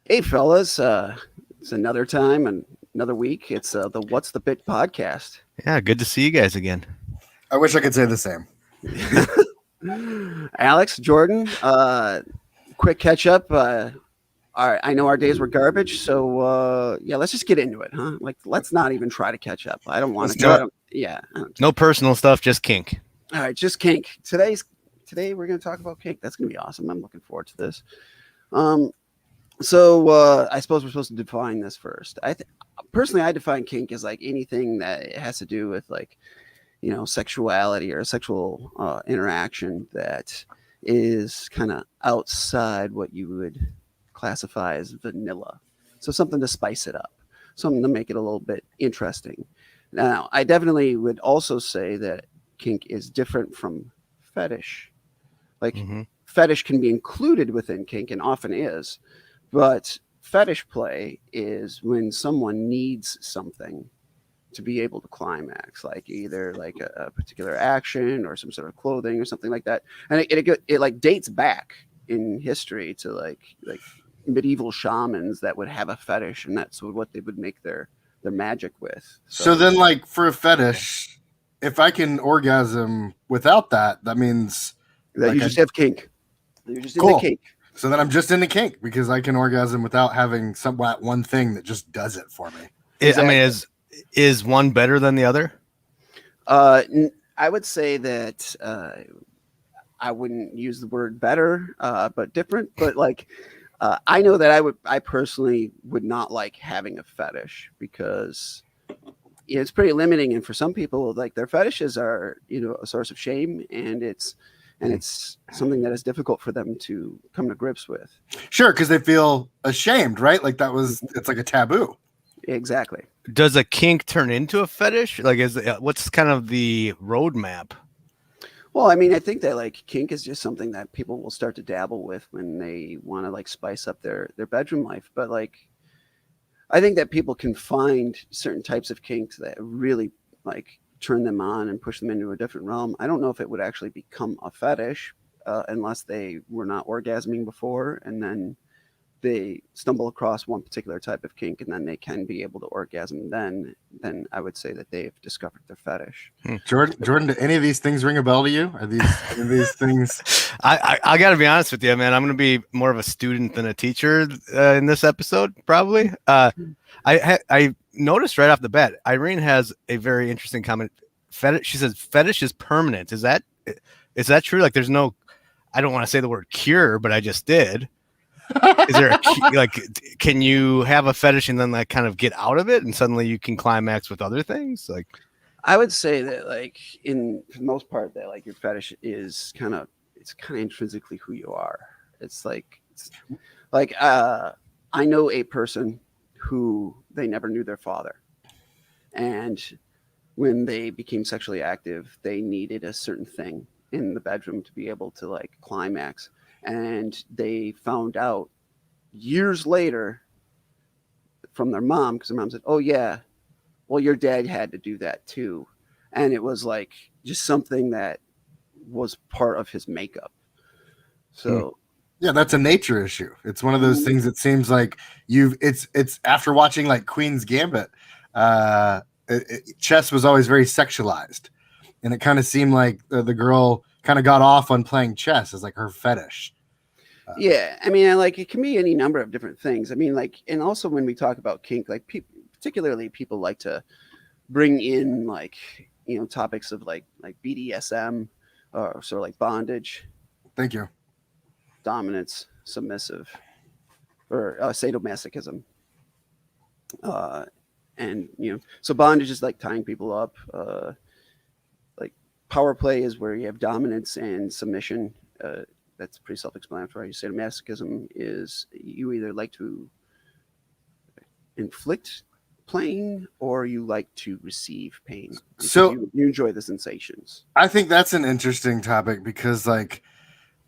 Hey, fellas. It's another time and another week. It's the What's the Bit podcast. Yeah, good to see you guys again. I wish I could say the same. Alex, Jordan, quick catch up. I know our days were garbage, so yeah, let's just get into it, huh? Like, let's not even try to catch up. I don't want Let's to. do I it. don't, yeah. I don't, No personal stuff, just kink. all right, just kink. Today we're going to talk about kink. That's going to be awesome. I'm looking forward to this. Um, so I suppose we're supposed to define this first. Personally, I define kink as like anything that has to do with like sexuality or sexual interaction that is kind of outside what you would classify as vanilla. So something to spice it up, something to make it a little bit interesting. Now, I definitely would also say that kink is different from fetish. Like, hmm fetish can be included within kink and often is, but fetish play is when someone needs something to be able to climax, like either like a particular action or some sort of clothing or something like that. And it like dates back in history to like medieval shamans that would have a fetish, and that's what they would make their magic with. So So then, like for a fetish, if I can orgasm without that, that means that you like I just have kink. You're just into cool. kink. So then I'm just into kink because I can orgasm without having that one thing that just does it for me. I mean, Exactly. is one better than the other? I would say that I wouldn't use the word better, but different. But like, I know that I personally would not like having a fetish because it's pretty limiting, and for some people, like their fetishes are a source of shame, and it's something that is difficult for them to come to grips with. Sure, because they feel ashamed, right? Like it's like a taboo. Exactly. Does a kink turn into a fetish? Like, what's kind of the roadmap? Well, I mean, I think that like kink is just something that people will start to dabble with when they want to like spice up their bedroom life. But like, I think that people can find certain types of kinks that really like turn them on and push them into a different realm. I don't know if it would actually become a fetish unless they were not orgasming before, and then they stumble across one particular type of kink, and then they can be able to orgasm. Then I would say that they've discovered their fetish. Jordan, do any of these things ring a bell to you? Are any of these things? I got to be honest with you, man. I'm going to be more of a student than a teacher in this episode, probably. I noticed right off the bat, Irene has a very interesting comment. Fetish, she says, fetish is permanent. Is that true? Like, there's no. I don't want to say the word cure, but I just did. Is there like, can you have a fetish and then like kind of get out of it and suddenly you can climax with other things? Like, I would say that like for the most part that like your fetish is it's kind of intrinsically who you are. It's like I know a person who they never knew their father, and when they became sexually active, they needed a certain thing in the bedroom to be able to like climax, and they found out years later from their mom, because their mom said, "Oh yeah, well your dad had to do that too," and it was like just something that was part of his makeup. So Yeah, that's a nature issue. It's one of those things that seems like it's after watching like Queen's Gambit, chess was always very sexualized, and it kind of seemed like the girl kind of got off on playing chess as like her fetish. yeah, I mean, like it can be any number of different things. I mean, like, and also when we talk about kink, like particularly people like to bring in like topics of like BDSM or sort of like bondage, Thank you. dominance, submissive, or sadomasochism. Uh, and so bondage is like tying people up. Like power play is where you have dominance and submission. That's pretty self-explanatory. Sadomasochism is you either like to inflict pain or you like to receive pain because So you enjoy the sensations. I think that's an interesting topic because like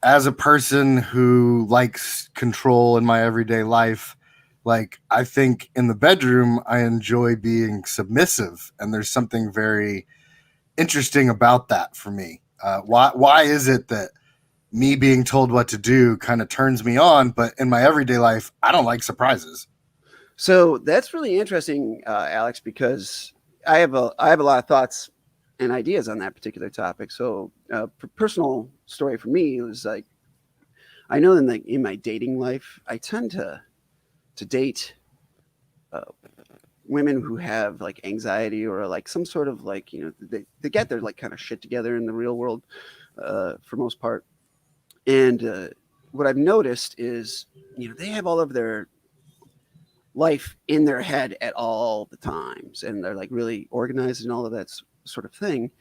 as a person who likes control in my everyday life, like I think in the bedroom I enjoy being submissive, and there's something very interesting about that for me. Why is it that me being told what to do kind of turns me on, but in my everyday life, I don't like surprises. So that's really interesting, Alex, because I have a lot of thoughts and ideas on that particular topic. So, personal story for me was like I know in my dating life, I tend to date uh, women who have like anxiety or like some sort of like they get their like kind of shit together in the real world for most part. And what I've noticed is they have all of their life in their head at all the times, and they're like really organized and all of that sort of thing.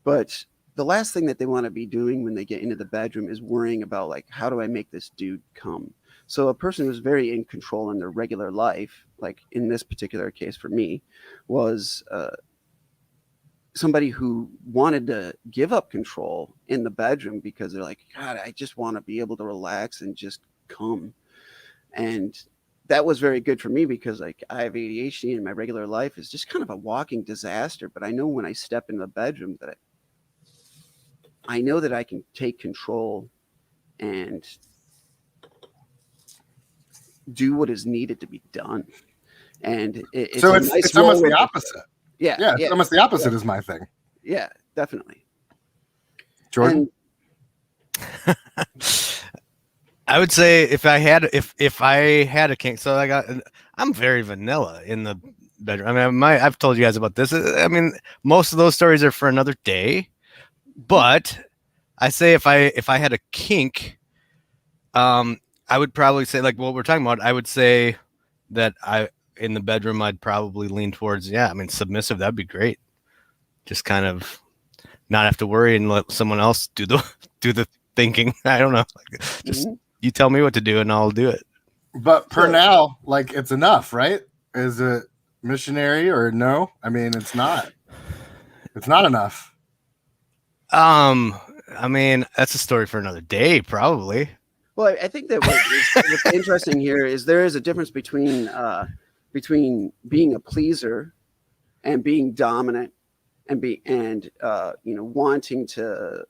But the last thing that they want to be doing when they get into the bedroom is worrying about like, how do I make this dude come? So a person who's very in control in their regular life, like in this particular case for me, was somebody who wanted to give up control in the bedroom because they're like, God, I just want to be able to relax and just come. And that was very good for me because like I have ADHD and my regular life is just kind of a walking disaster. But I know when I step in the bedroom that I know that I can take control and do what is needed to be done. And it's So a it's nice it's almost the roller coaster. opposite. Yeah, Yeah, it's yeah, almost the opposite yeah, is my thing. yeah, definitely. Jordan? And I would say if I had a kink, so I'm very vanilla in the bedroom. I mean, I've told you guys about this. I mean, most of those stories are for another day. But I say if I had a kink, I would probably say like what we're talking about. I would say that in the bedroom I'd probably lean towards I mean submissive. That'd be great. Just kind of not have to worry and let someone else do the thinking. I don't know. Just mhm. you tell me what to do and I'll do it. But per So, now, like it's enough, right? Is it missionary or no? I mean, it's not. It's not enough. I mean, that's a story for another day, probably. well, I think that what's interesting here is there is a difference between being a pleaser and being dominant and wanting to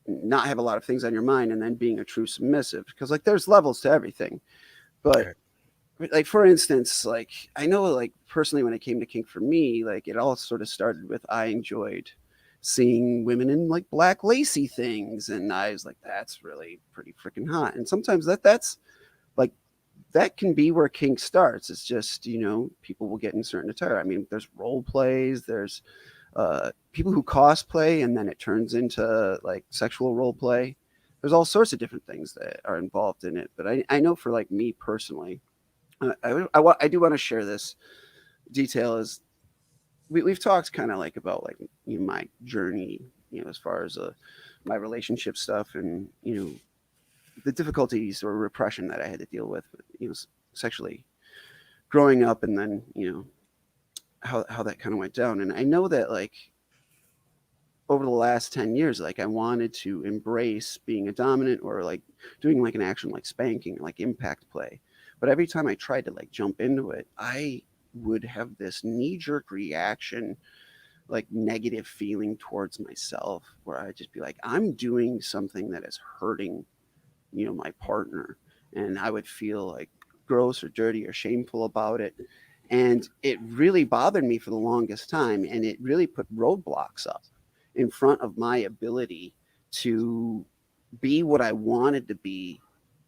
not have a lot of things on your mind and then being a true submissive because like there's levels to everything. But like for instance, like I know like personally when it came to kink for me, like it all sort of started with I enjoyed seeing women in like black lacy things and I was like that's really pretty freaking hot. And sometimes that's like that can be where kink starts. It's just, people will get in certain attire. I mean, there's role plays, there's people who cosplay and then it turns into like sexual role play. There's all sorts of different things that are involved in it. But I know for like me personally, I do want to share this detail is we've talked kind of like about like my journey, as far as my relationship stuff and the difficulties or repression that I had to deal with, sexually growing up, and then how that kind of went down. And I know that like over the last 10 years, like I wanted to embrace being a dominant or like doing like an action like spanking, like impact play. But every time I tried to like jump into it, I would have this knee jerk reaction, like negative feeling towards myself, where I'd just be like, I'm doing something that is hurting, my partner. And I would feel like gross or dirty or shameful about it. And it really bothered me for the longest time. And it really put roadblocks up in front of my ability to be what I wanted to be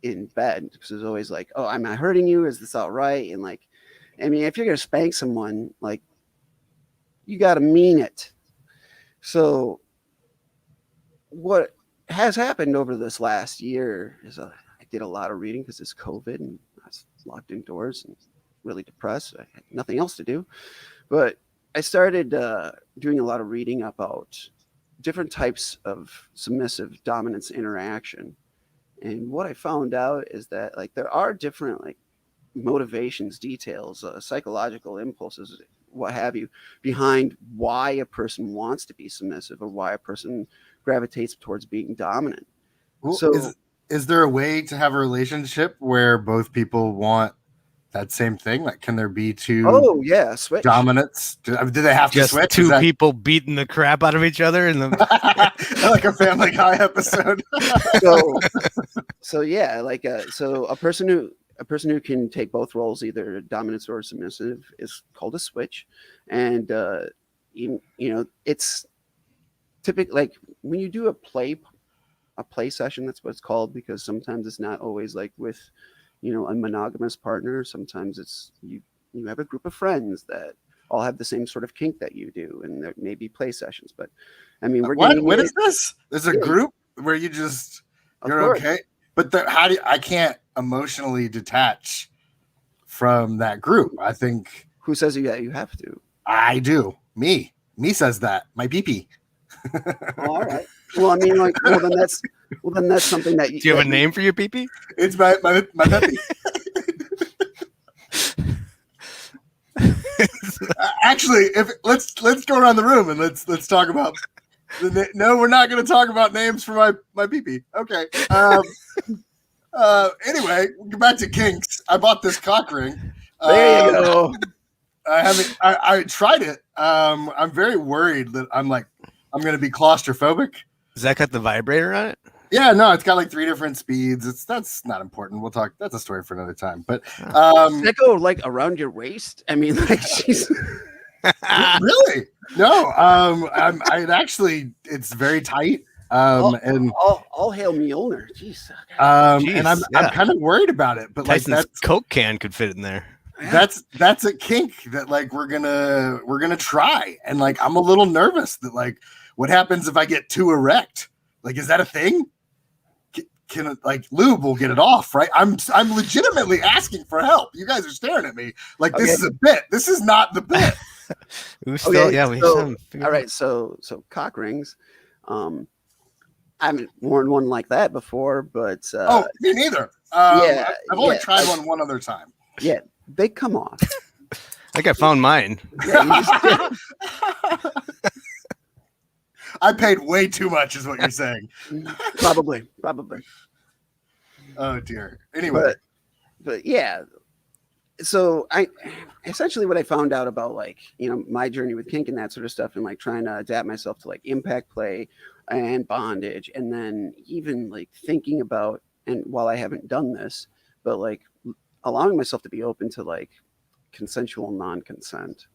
in bed. Because it was always like, oh, am I hurting you? Is this all right? And like, I mean, if you're going to spank someone, like, you got to mean it. So, what has happened over this last year is I did a lot of reading because it's COVID and I was locked indoors and really depressed. I had nothing else to do. But I started doing a lot of reading about different types of submissive dominance interaction. And what I found out is that like there are different like motivations, details, psychological impulses, what have you, behind why a person wants to be submissive or why a person gravitates towards being dominant. Well, So is there a way to have a relationship where both people want that same thing? Like, can there be two Oh yeah, switch. dominants? Do they have to Just switch? two people beating the crap out of each other in the like a Family Guy episode. So yeah, like so a person who can take both roles, either dominance or submissive, is called a switch. And you know, it's typically like when you do a play session, that's what it's called, because sometimes it's not always like with, you know, a monogamous partner. Sometimes it's you have a group of friends that all have the same sort of kink that you do, and there may be play sessions. But I mean, what is this? There's a group where you're okay, but I can't emotionally detach from that group. I think. Who says you have to? I do. Me says that. My pee-pee. Oh, all right. Well, I mean, like, then that's something that Do you have a name for your pee-pee? It's my peppy. Actually, let's go around the room and let's talk about. No, we're not going to talk about names for my pee-pee. Okay. Anyway, we'll get back to kinks. I bought this cock ring. There you go. I tried it. I'm very worried that I'm going to be claustrophobic. Does that got the vibrator on it? Yeah, no, it's got like 3 different speeds. That's not important. We'll talk. That's a story for another time. But does that go like around your waist? I mean, like, she's really no. It's very tight. And all hail Mjolnir. Jeez. And I'm kind of worried about it. But Tyson's like that Coke can could fit in there. That's a kink that like we're gonna try, and like I'm a little nervous that like what happens if I get too erect? Like, is that a thing? Can like lube will get it off, right? I'm legitimately asking for help. You guys are staring at me like this is a bit. This is not the bit. All right, so cock rings. I haven't worn one like that before, but me neither. I've only tried one other time. Yeah, they come off. I think I found mine. Yeah, I paid way too much, is what you're saying. Probably. Oh dear. Anyway, but yeah. So essentially what I found out about, like, you know, my journey with kink and that sort of stuff, and like trying to adapt myself to like impact play and bondage, and then even like thinking about, and while I haven't done this, but like allowing myself to be open to like consensual non-consent,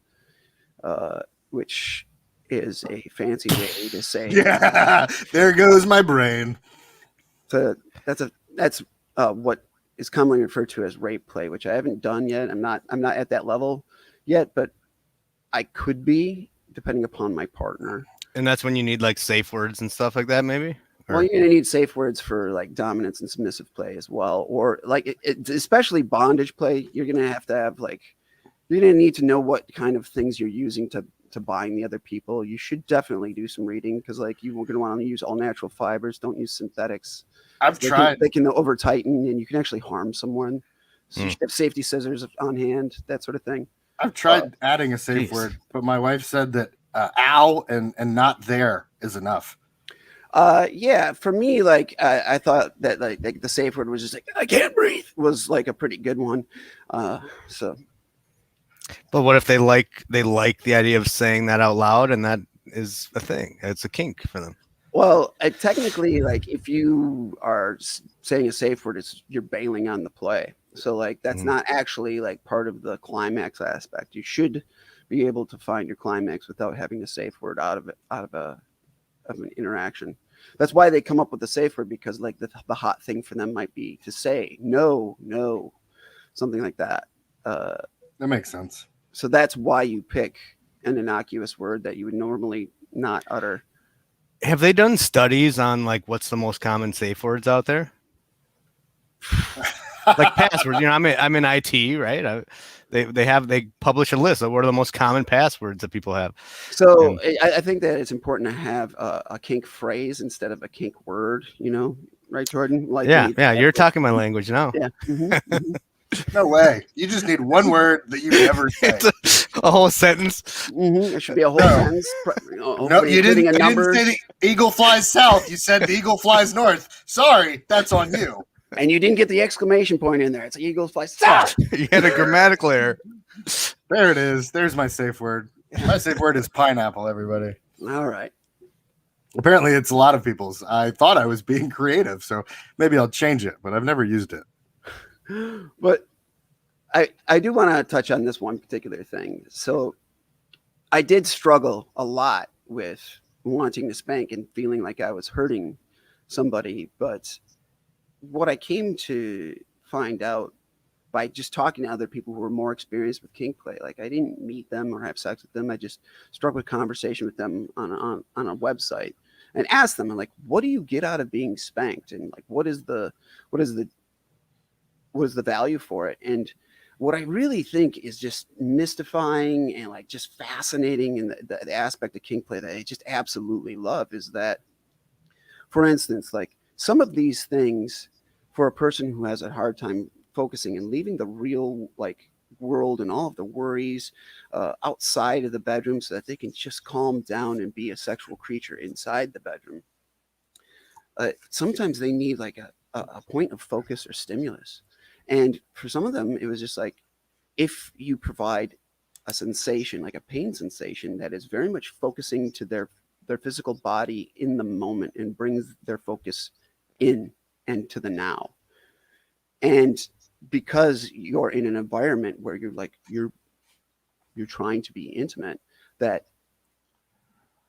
which is a fancy way to say, yeah, there goes my brain. So that's what is commonly referred to as rape play, which I haven't done yet. I'm not at that level yet, but I could be, depending upon my partner. And that's when you need like safe words and stuff like that, maybe? Well, you're gonna need safe words for like dominance and submissive play as well, or like especially bondage play. You're gonna have like, you're gonna need to know what kind of things you're using to bind the other people. You should definitely do some reading, because like you're gonna want to use all natural fibers. Don't use synthetics. I've tried. They can over tighten, and you can actually harm someone. So you should have safety scissors on hand, that sort of thing. I've tried adding a safe word, but my wife said that ow and not there is enough. Yeah, for me, like I thought that like the safe word was just like I can't breathe was like a pretty good one. So. But what if they like the idea of saying that out loud, and that is a thing? It's a kink for them. Well, technically, like if you are saying a safe word, you're bailing on the play. So like that's not actually like part of the climax aspect. You should be able to find your climax without having a safe word out of an interaction. That's why they come up with the safe word, because like the hot thing for them might be to say no, something like that. That makes sense. So that's why you pick an innocuous word that you would normally not utter. Have they done studies on like what's the most common safe words out there? Like passwords, you know, I'm in IT, right? They publish a list of what are the most common passwords that people have. So I think that it's important to have a kink phrase instead of a kink word, you know, right, Jordan? Like yeah, you're talking my language now. Yeah. Mm-hmm. No way. You just need one word that you never say. A whole sentence. Mm-hmm. It should be a whole sentence. No, you didn't say the eagle flies south. You said the eagle flies north. Sorry, that's on you. And you didn't get the exclamation point in there. It's like Eagles fly south. You had a grammatical error. There it is. There's my safe word. My safe word is pineapple, everybody. All right. Apparently, it's a lot of people's. I thought I was being creative, so maybe I'll change it, but I've never used it. But I do want to touch on this one particular thing. So I did struggle a lot with wanting to spank and feeling like I was hurting somebody. But what I came to find out by just talking to other people who were more experienced with kink play, like I didn't meet them or have sex with them. I just struck with conversation with them on a website and asked them, like, what do you get out of being spanked? And like, what is the value for it? And what I really think is just mystifying and like just fascinating in the aspect of kink play that I just absolutely love is that, for instance, like some of these things for a person who has a hard time focusing and leaving the real like world and all of the worries outside of the bedroom so that they can just calm down and be a sexual creature inside the bedroom. Sometimes they need like a point of focus or stimulus. And for some of them, it was just like, if you provide a sensation, like a pain sensation that is very much focusing to their physical body in the moment and brings their focus in and to the now. And because you're in an environment where you're trying to be intimate, that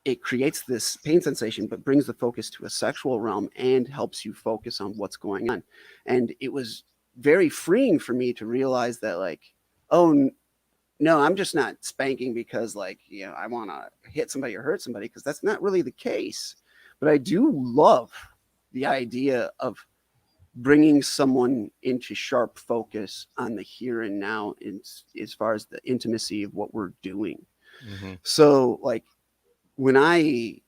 it creates this pain sensation, but brings the focus to a sexual realm and helps you focus on what's going on. And it was very freeing for me to realize that, like, oh no, I'm just not spanking because like, you know, I want to hit somebody or hurt somebody, because that's not really the case. But I do love the idea of bringing someone into sharp focus on the here and now as far as the intimacy of what we're doing. Mm-hmm. So like when I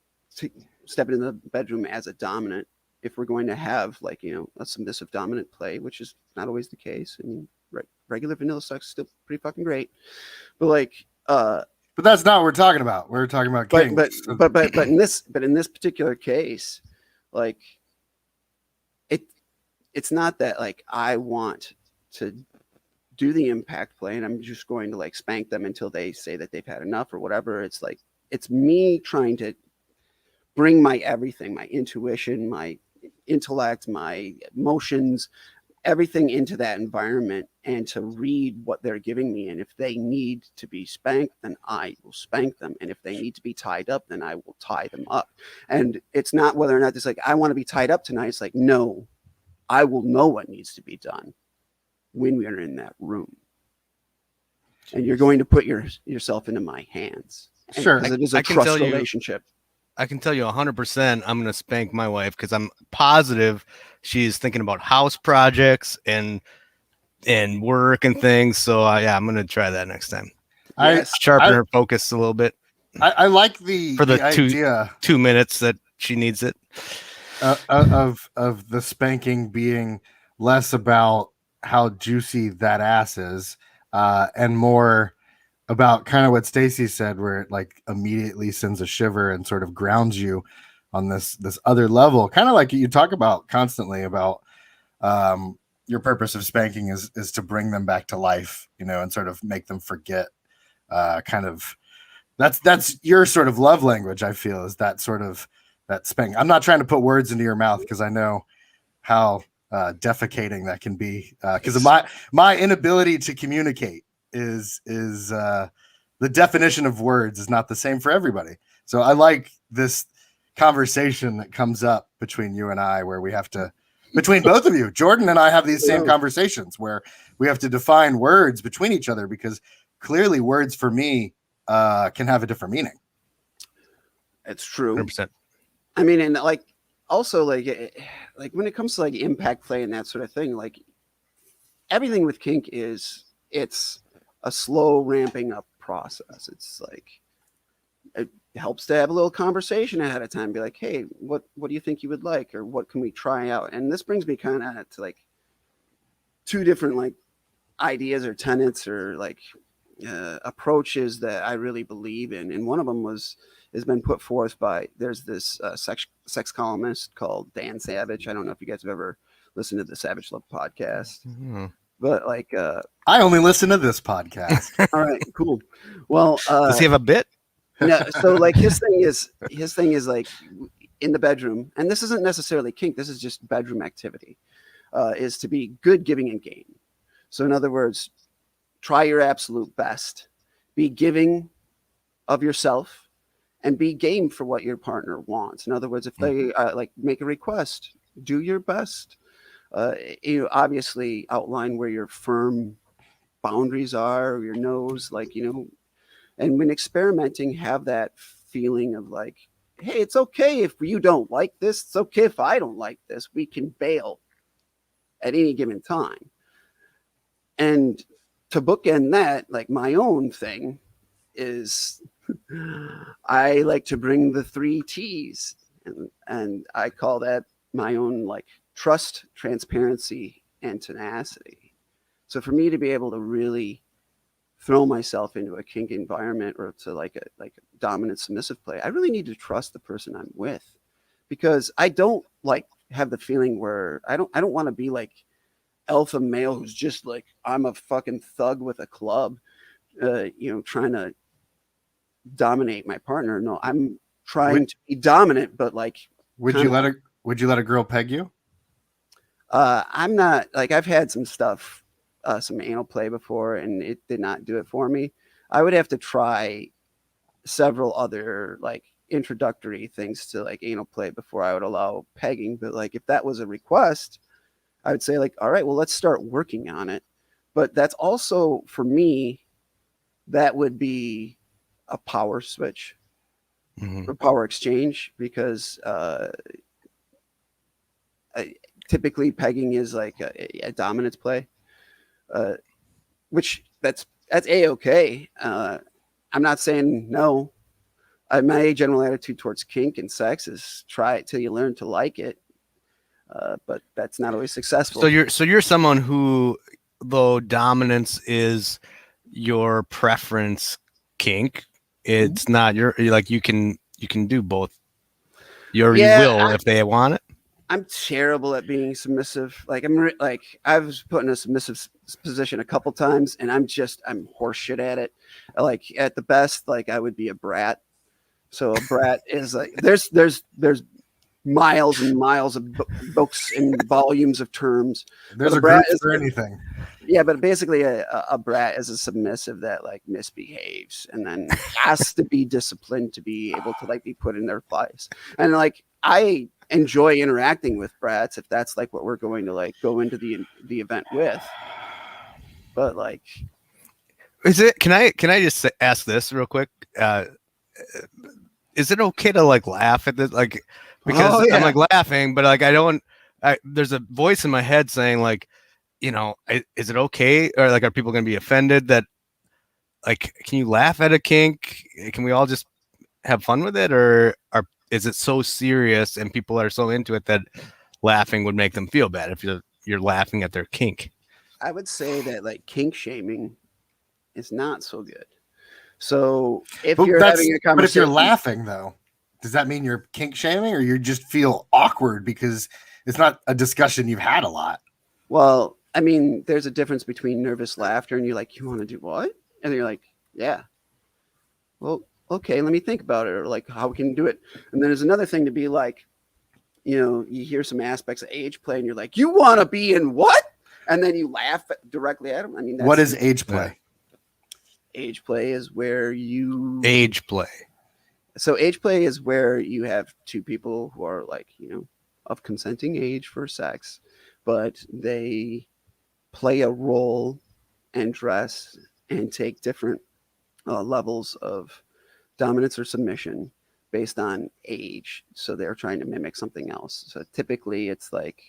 step into the bedroom as a dominant, if we're going to have like, you know, a submissive dominant play, which is not always the case. I mean, regular vanilla sex is still pretty fucking great. But like, but that's not what we're talking about. We're talking about kink. But in this particular case, like it's not that like I want to do the impact play and I'm just going to like spank them until they say that they've had enough or whatever. It's like, it's me trying to bring my everything, my intuition, my intellect, my emotions, everything into that environment and to read what they're giving me. And if they need to be spanked, then I will spank them. And if they need to be tied up, then I will tie them up. And it's not whether or not it's like, I want to be tied up tonight. It's like, no, I will know what needs to be done when we are in that room. And you're going to put yourself into my hands. Sure. Because it is a trust relationship. I can tell you 100% I'm going to spank my wife because I'm positive she's thinking about house projects and work and things. So yeah, I'm going to try that next time. Sharpen her focus a little bit. I like the idea 2 minutes that she needs it. Of the spanking being less about how juicy that ass is and more about kind of what Stacy said, where it like immediately sends a shiver and sort of grounds you on this other level, kind of like you talk about constantly about your purpose of spanking is to bring them back to life, you know, and sort of make them forget kind of that's your sort of love language. I feel is that sort of that spanking. I'm not trying to put words into your mouth because I know how defecating that can be because of my inability to communicate is the definition of words is not the same for everybody. So I like this conversation that comes up between you and I, where we have to, between both of you, Jordan and I have these same conversations where we have to define words between each other because clearly words for me can have a different meaning. It's true. 100%. I mean, and like also like when it comes to like impact play and that sort of thing, like everything with kink it's a slow ramping up process. It's like it helps to have a little conversation ahead of time. Be like, hey, what do you think you would like, or what can we try out? And this brings me kind of to like two different like ideas or tenets or like approaches that I really believe in. And one of them has been put forth by there's this sex columnist called Dan Savage. I don't know if you guys have ever listen to the Savage Love podcast. Hmm. But like, I only listen to this podcast. all right, cool. Well, Does he have a bit? no, so like his thing is like in the bedroom, and this isn't necessarily kink. This is just bedroom activity. Is to be good, giving, and game. So in other words, try your absolute best. Be giving of yourself, and be game for what your partner wants. In other words, if they like make a request, do your best. You obviously outline where your firm boundaries are, or your nose, like and when experimenting, have that feeling of like, hey, it's okay if you don't like this. It's okay if I don't like this. We can bail at any given time. And to bookend that, like my own thing is I like to bring the 3 T's, and I call that my own like trust, transparency, and tenacity. So for me to be able to really throw myself into a kink environment or to like a dominant submissive play, I really need to trust the person I'm with, because I don't like have the feeling where I don't want to be like alpha male who's just like I'm a fucking thug with a club, trying to dominate my partner. No, I'm trying to be dominant, but like Would you let a girl peg you? I'm not like I've had some stuff, some anal play before, and it did not do it for me. I would have to try several other like introductory things to like anal play before I would allow pegging. But like if that was a request, I would say like, all right, well, let's start working on it. But that's also for me, that would be a power switch, a power exchange, because typically pegging is like a dominance play, which that's a-okay. I'm not saying no. My general attitude towards kink and sex is try it till you learn to like it, but that's not always successful. So you're someone who, though dominance is your preference kink, it's not you're like you can do both. You will if they want it. I'm terrible at being submissive. Like I was put in a submissive position a couple times, and I'm horseshit at it. Like at the best, like I would be a brat. So a brat is like there's miles and miles of books and volumes of terms. There's a brat for anything. Yeah, but basically a brat is a submissive that like misbehaves and then has to be disciplined to be able to like be put in their place. And like I enjoy interacting with brats if that's like what we're going to like go into the event with. But like, can I just ask this real quick? Is it okay to like laugh at this? Like, because I'm like laughing, but like there's a voice in my head saying like, is it okay? Or like, are people going to be offended that like, can you laugh at a kink? Can we all just have fun with it? Or is it so serious and people are so into it that laughing would make them feel bad if you're laughing at their kink? I would say that like kink shaming is not so good. So if you're having a conversation, but if you're laughing though, does that mean you're kink shaming, or you just feel awkward because it's not a discussion you've had a lot? Well, I mean, there's a difference between nervous laughter and you're like, you want to do what? And you're like, yeah. Well, okay, let me think about it, or like how we can do it. And then there's another thing to be like, you hear some aspects of age play and you're like, you want to be in what? And then you laugh directly at them. I mean, what is age play? Age play is where you age play. So age play is where you have two people who are like, of consenting age for sex, but they play a role and dress and take different levels of dominance or submission based on age. So they're trying to mimic something else. So typically it's like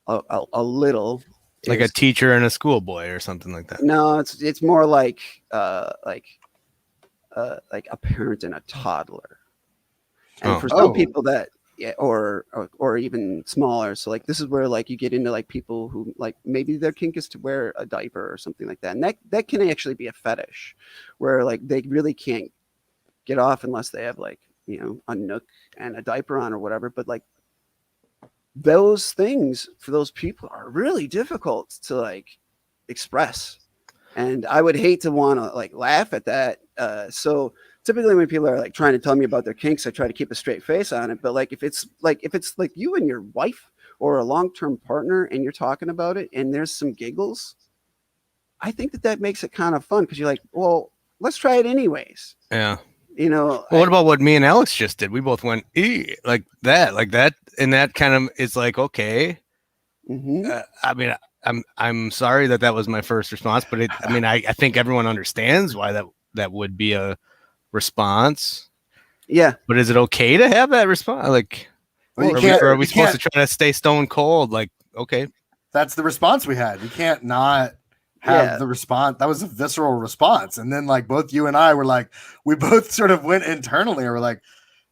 a little, like a teacher and a schoolboy or something like that. No, it's more like a parent and a toddler. And for some people that, or even smaller. So like this is where like you get into like people who like maybe their kink is to wear a diaper or something like that. And that can actually be a fetish where like they really can't get off unless they have like, a nook and a diaper on or whatever. But like those things for those people are really difficult to like express. And I would hate to want to like laugh at that. So typically when people are like trying to tell me about their kinks, I try to keep a straight face on it. But like if it's like you and your wife or a long-term partner and you're talking about it and there's some giggles, I think that makes it kind of fun because you're like, well, let's try it anyways. Yeah. You know, Well, what about what me and Alex just did? We both went like that, and that kind of is like, okay. mm-hmm. I mean, I'm sorry that was my first response, but I mean, I think everyone understands why that would be a response. Yeah, but is it okay to have that response? Like, Well, are we supposed to try to stay stone cold? Like, okay, that's the response we had. You can't not have the response. That was a visceral response. And then like both you and I were like, we both sort of went internally and we're like,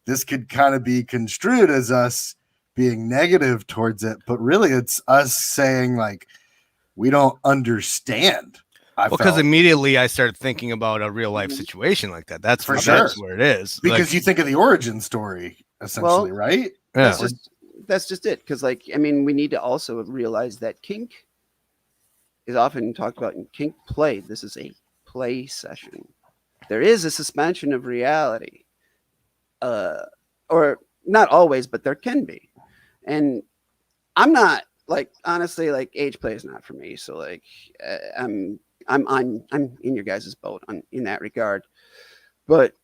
this could kind of be construed as us being negative towards it, but really it's us saying like, we don't understand. Because immediately I started thinking about a real life situation like that. That's for sure. That's where it is. Because like, you think of the origin story, essentially, right? Yeah. That's just it. Because like, I mean, we need to also realize that kink is often talked about in kink play. This is a play session. There is a suspension of reality, or not always, but there can be. And I'm not like, honestly, like age play is not for me. So like, I'm in your guys' boat in that regard. But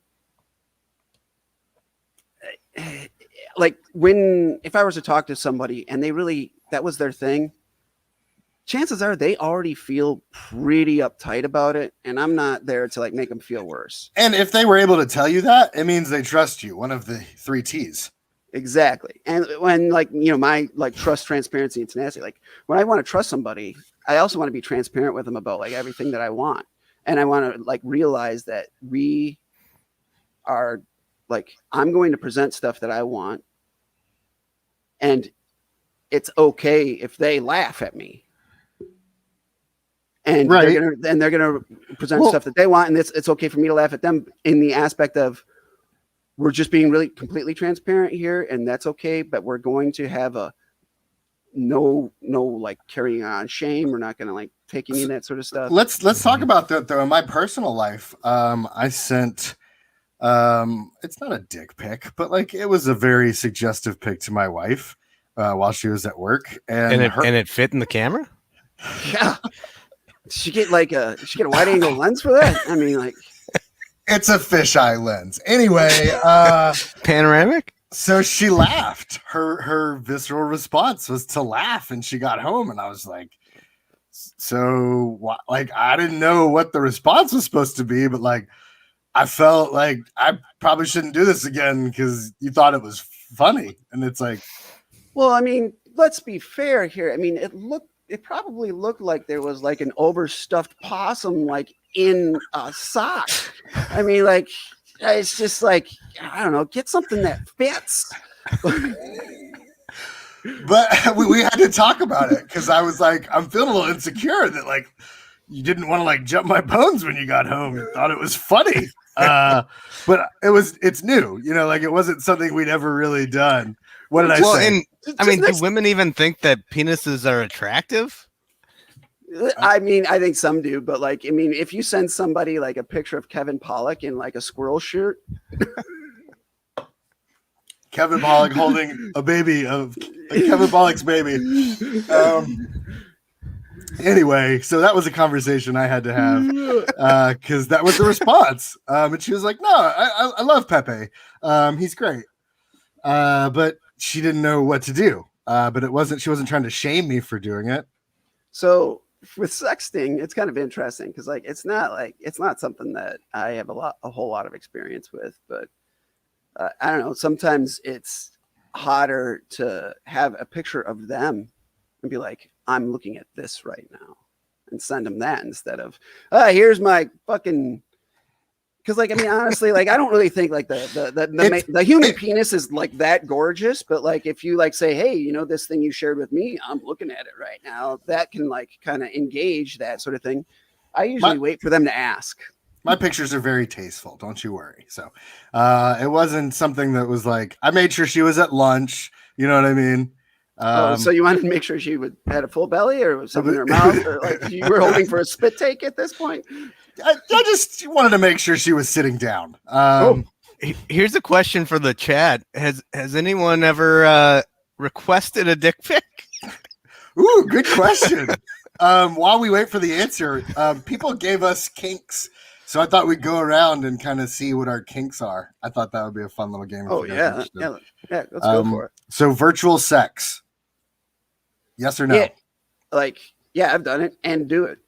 like if I was to talk to somebody and that was their thing, chances are they already feel pretty uptight about it, and I'm not there to like make them feel worse. And if they were able to tell you that, it means they trust you. One of the 3 T's. Exactly. And when like, you know, my like trust, transparency, and tenacity, like when I want to trust somebody, I also want to be transparent with them about like everything that I want. And I want to like realize that we are like, I'm going to present stuff that I want. And it's okay if they laugh at me. And they're gonna present stuff that they want, and it's okay for me to laugh at them in the aspect of we're just being really completely transparent here, and that's okay. But we're going to have a no like carrying on shame. We're not going to like take any of that sort of stuff. Let's talk about that though. In my personal life, I sent it's not a dick pic, but like it was a very suggestive pic to my wife while she was at work, and it fit in the camera. Yeah. She get a wide angle lens for that? I mean, like, it's a fisheye lens. Anyway, panoramic. So she laughed. Her visceral response was to laugh, and she got home, and I was like, so what? Like, I didn't know what the response was supposed to be, but like, I felt like I probably shouldn't do this again because you thought it was funny, and it's like, well, I mean, let's be fair here. I mean, it probably looked like there was like an overstuffed possum like in a sock. I mean, like, it's just like, I don't know, get something that fits. But we had to talk about it because I was like, I'm feeling a little insecure that like you didn't want to like jump my bones when you got home. You thought it was funny. But it's new, you know, like it wasn't something we'd ever really done. What did I say? I mean, do women even think that penises are attractive? I mean, I think some do, but like, I mean, if you send somebody like a picture of Kevin Pollak in like a squirrel shirt, Kevin Pollak holding a baby of Kevin Pollak's baby. Anyway, so that was a conversation I had to have because that was the response. And she was like, "No, I love Pepe. He's great." But she didn't know what to do. But she wasn't trying to shame me for doing it. So with sexting, it's kind of interesting because like it's not something that I have a whole lot of experience with, but I don't know. Sometimes it's hotter to have a picture of them and be like, I'm looking at this right now, and send them that instead of, here's my fucking. Because, like, I mean, honestly, like, I don't really think like the human penis is like that gorgeous. But like, if you like say, hey, you know, this thing you shared with me, I'm looking at it right now. That can like kind of engage that sort of thing. I usually wait for them to ask. My pictures are very tasteful. Don't you worry. So it wasn't something that was like, I made sure she was at lunch. You know what I mean? So you wanted to make sure she had a full belly, or was something in her mouth, or like you were hoping for a spit take at this point? I just wanted to make sure she was sitting down. Here's a question for the chat. Has anyone ever requested a dick pic? Ooh, good question. While we wait for the answer, people gave us kinks, so I thought we'd go around and kind of see what our kinks are. I thought that would be a fun little game. Oh yeah, let's go for it. So virtual sex, yes or no? Yeah, I've done it and do it.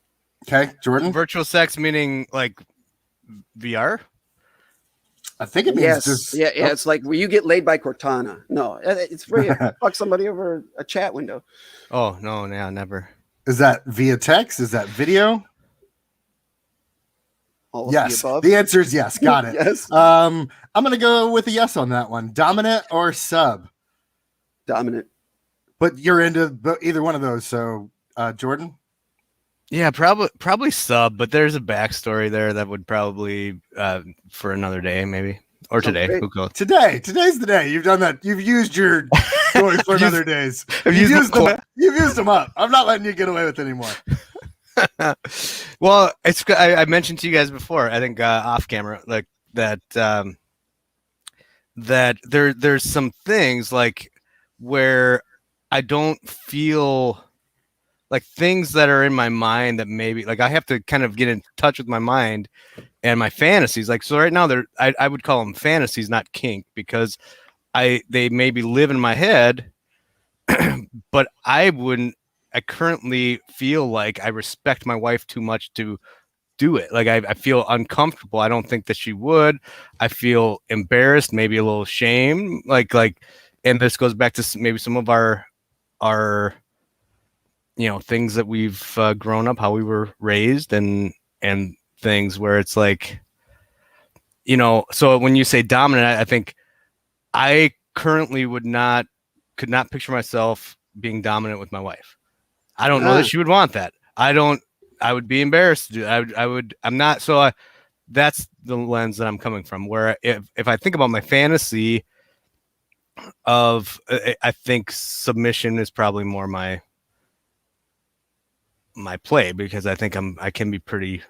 Okay, Jordan. Virtual sex meaning like VR? I think it means just It's like where you get laid by Cortana. No, it's where you fuck somebody over a chat window. Oh no, never. Is that via text? Is that video? All yes. Of the answer is yes. Got it. Yes. I'm gonna go with a yes on that one. Dominant or sub? Dominant. But you're into either one of those. So, Jordan. Yeah, probably sub, but there's a backstory there that would probably for another day, maybe, or today. Who goes? Today's the day. You've done that. You've used your story for another days. You've used them up. I'm not letting you get away with it anymore. Well, I mentioned to you guys before, I think off camera, like that that there's some things like where I don't feel like things that are in my mind that maybe like I have to kind of get in touch with my mind and my fantasies. Like, so right now I would call them fantasies, not kink, because they maybe live in my head, but I currently feel like I respect my wife too much to do it. Like I feel uncomfortable. I don't think that she would. I feel embarrassed, maybe a little shame. Like, and this goes back to maybe some of our things that we've grown up, how we were raised, and things where it's like, so when you say dominant, I think I currently could not picture myself being dominant with my wife. I don't know that she would want that. I would be embarrassed to do that. I'm not. So that's the lens that I'm coming from, where if I think about my fantasy of, I think submission is probably more my play, because I think I can be pretty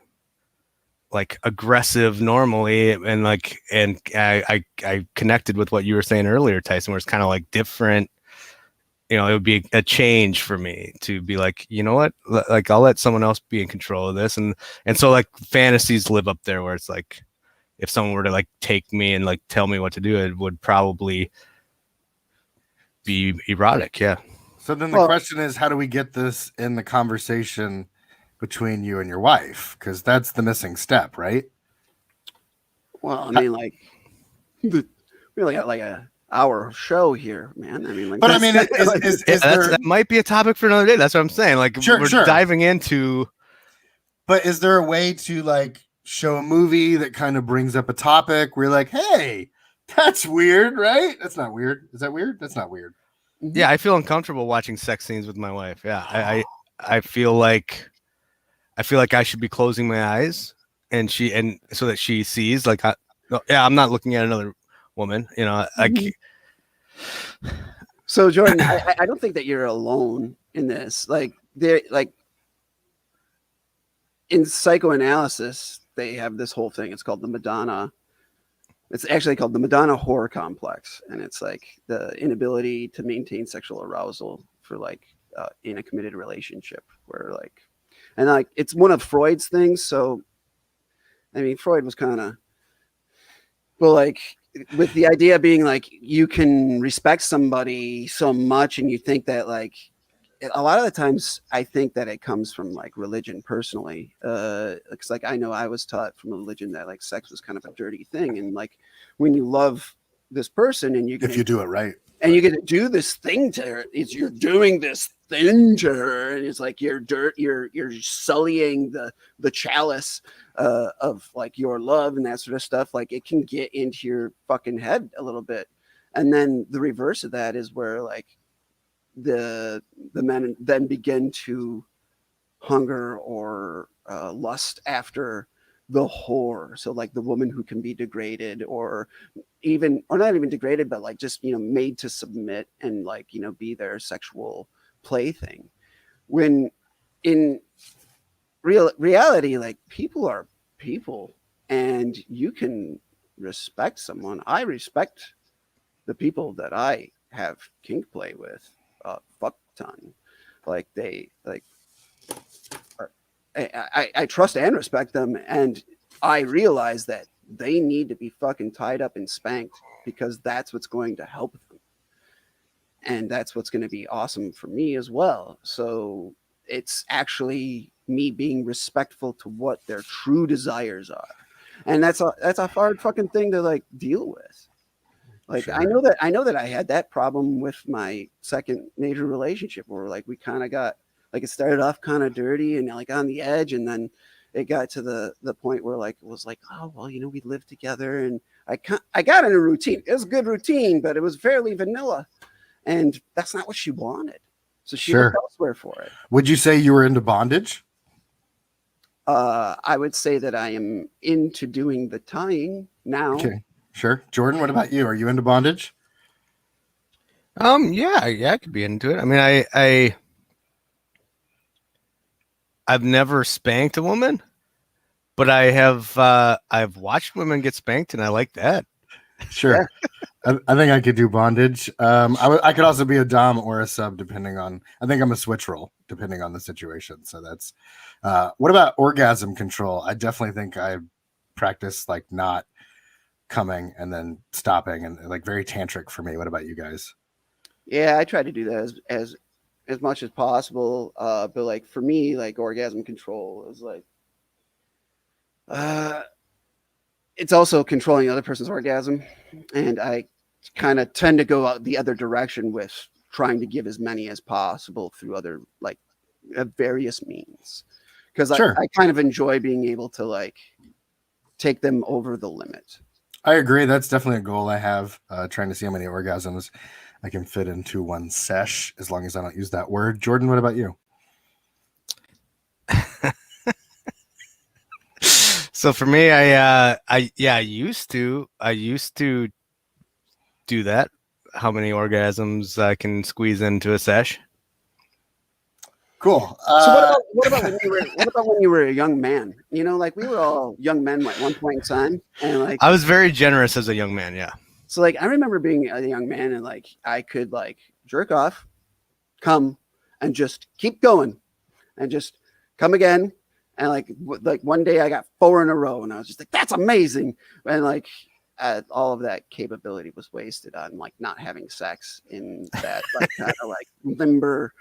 like aggressive normally, and I connected with what you were saying earlier, Tyson, where it's kind of like different. It would be a change for me to be like, you know what, like I'll let someone else be in control of this, and so like fantasies live up there, where it's like if someone were to like take me and like tell me what to do, it would probably be erotic. Yeah. So then the question is, how do we get this in the conversation between you and your wife? Because that's the missing step, right? Well, I mean, like, we only got like a hour show here, man. I mean, like, but I mean, that might be a topic for another day. That's what I'm saying. Like, we're diving into. But is there a way to like show a movie that kind of brings up a topic where you're like, hey, that's weird, right? That's not weird. Is that weird? That's not weird. Yeah, I feel uncomfortable watching sex scenes with my wife. Yeah, I feel like I should be closing my eyes, and so that she sees. Like, I'm not looking at another woman. So Jordan, I don't think that you're alone in this. Like, in psychoanalysis, they have this whole thing. It's called the Madonna. It's actually called the Madonna horror complex, and it's like the inability to maintain sexual arousal for like in a committed relationship, where like, and like it's one of Freud's things. So, I mean, Freud was kind of, well, like with the idea being like you can respect somebody so much, and you think that like a lot of the times I think that it comes from like religion personally. Because like I know I was taught from religion that like sex was kind of a dirty thing, and like when you love this person and if you do it right, and you get to do this thing to her, you're doing this thing to her, and it's like you're sullying the chalice of like your love and that sort of stuff. Like it can get into your fucking head a little bit, and then the reverse of that is where like the men then begin to hunger or lust after the whore. So like the woman who can be degraded or not even degraded, but like just, made to submit and like, be their sexual plaything. When in reality, like people are people and you can respect someone. I respect the people that I have kink play with a fuck ton. Like I trust and respect them, and I realize that they need to be fucking tied up and spanked because that's what's going to help them. And that's what's going to be awesome for me as well. So it's actually me being respectful to what their true desires are. And that's a hard fucking thing to like deal with. Like Sure. I know that I had that problem with my second major relationship where like we kind of got like it started off kind of dirty and like on the edge, and then it got to the point where like it was like, oh well, we lived together, and I got in a routine. It was a good routine, but it was fairly vanilla, and that's not what she wanted. So she looked elsewhere for it. Would you say you were into bondage? I would say that I am into doing the tying now. Okay, sure. Jordan, what about you? Are you into bondage? Yeah, I could be into it. I mean, I've never spanked a woman, but I've watched women get spanked, and I like that. Sure. Yeah. I think I could do bondage. I could also be a dom or a sub, depending on. I think I'm a switch role, depending on the situation. So that's. What about orgasm control? I definitely think I practice like not coming and then stopping, and like very tantric for me. What about you guys? Yeah, I try to do that as much as possible. But like for me, like orgasm control is like, it's also controlling the other person's orgasm, and I kind of tend to go out the other direction with trying to give as many as possible through other like various means, because Sure. I kind of enjoy being able to like take them over the limit. I agree. That's definitely a goal I have. Trying to see how many orgasms I can fit into one sesh, as long as I don't use that word. Jordan, what about you? So for me, I used to do that. How many orgasms I can squeeze into a sesh? Cool. So what about when you were a young man? Like we were all young men at one point in time, and like I was very generous as a young man. Yeah. So like I remember being a young man, and like I could like jerk off, come, and just keep going, and just come again, and like one day I got 4 in a row, and I was just like, that's amazing, and like all of that capability was wasted on like not having sex in that like kind of like limber.